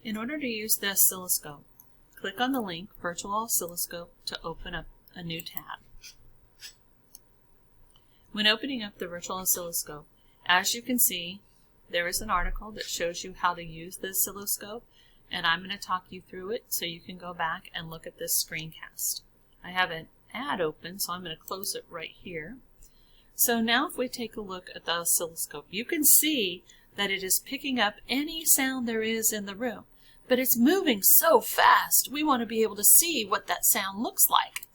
In order to use the oscilloscope, click on the link Virtual Oscilloscope to open up a new tab. When opening up the Virtual Oscilloscope, as you can see, there is an article that shows you how to use the oscilloscope, and I'm going to talk you through it so you can go back and look at this screencast. I have an ad open, so I'm going to close it right here. So now if we take a look at the oscilloscope, you can see that it is picking up any sound there is in the room, but it's moving so fast we want to be able to see what that sound looks like.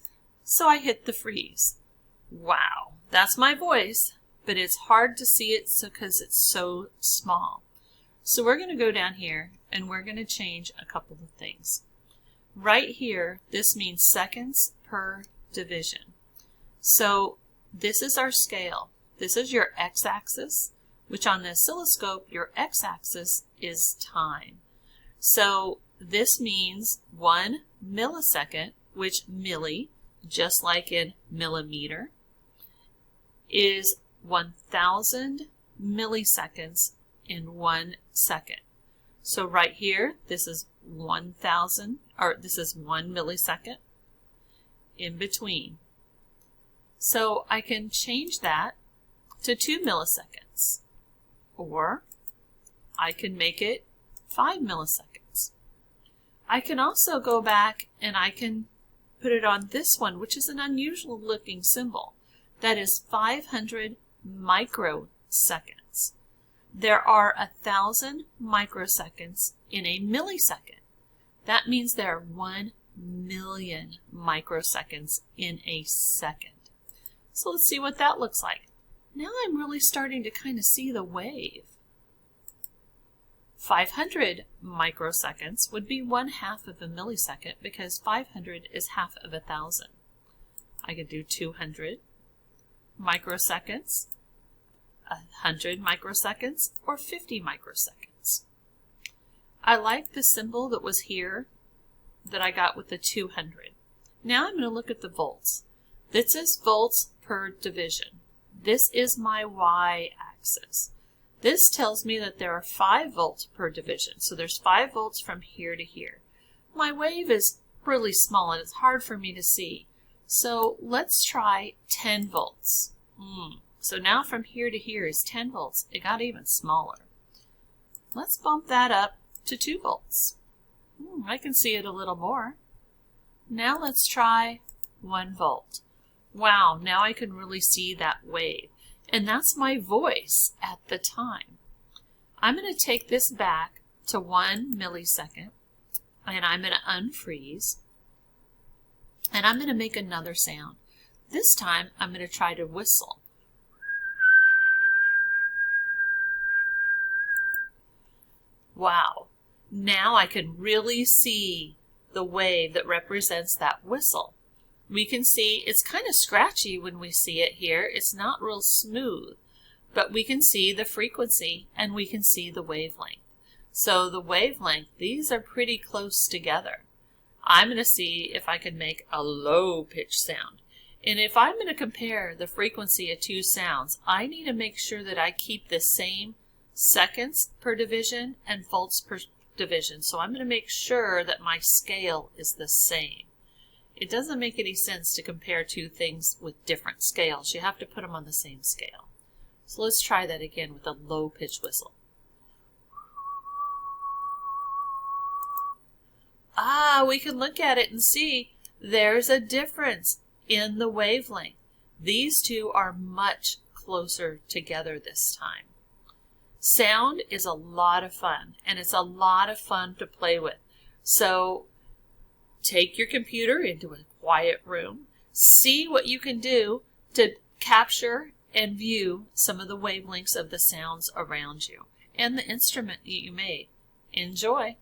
So I hit the freeze. Wow, that's my voice, but it's hard to see it because it's so small. So we're going to go down here and we're going to change a couple of things. Right here, this means seconds per division. So this is our scale. This is your x-axis, which on the oscilloscope, your x-axis is time. So this means 1 millisecond, which milli, just like in millimeter, is 1,000 milliseconds in 1 second. So right here, this is 1,000, or this is 1 millisecond in between. So I can change that to 2 milliseconds, or I can make it 5 milliseconds. I can also go back and I can put it on this one, which is an unusual looking symbol. That is 500 microseconds. There are 1,000 microseconds in a millisecond. That means there are 1 million microseconds in a second. So let's see what that looks like. Now I'm really starting to kind of see the wave. 500 microseconds would be 1/2 of a millisecond because 500 is half of 1,000. I could do 200 microseconds, 100 microseconds, or 50 microseconds. I like the symbol that was here that I got with the 200. Now I'm going to look at the volts. This is volts per division. This is my y-axis. This tells me that there are 5 volts per division. So there's 5 volts from here to here. My wave is really small and it's hard for me to see. So let's try 10 volts. So now from here to here is 10 volts. It got even smaller. Let's bump that up to 2 volts. I can see it a little more. Now let's try 1 volt. Wow, now I can really see that wave. And that's my voice at the time. I'm going to take this back to 1 millisecond, and I'm going to unfreeze, and I'm going to make another sound. This time I'm going to try to whistle. Wow, now I can really see the wave that represents that whistle. We can see it's kind of scratchy when we see it here. It's not real smooth, but we can see the frequency and we can see the wavelength. So the wavelength, these are pretty close together. I'm going to see if I can make a low pitch sound. And if I'm going to compare the frequency of 2 sounds, I need to make sure that I keep the same seconds per division and volts per division. So I'm going to make sure that my scale is the same. It doesn't make any sense to compare 2 things with different scales. You have to put them on the same scale. So let's try that again with a low pitch whistle. We can look at it and see there's a difference in the wavelength. These 2 are much closer together this time. Sound is a lot of fun, and it's a lot of fun to play with. So take your computer into a quiet room, see what you can do to capture and view some of the wavelengths of the sounds around you and the instrument that you made. Enjoy!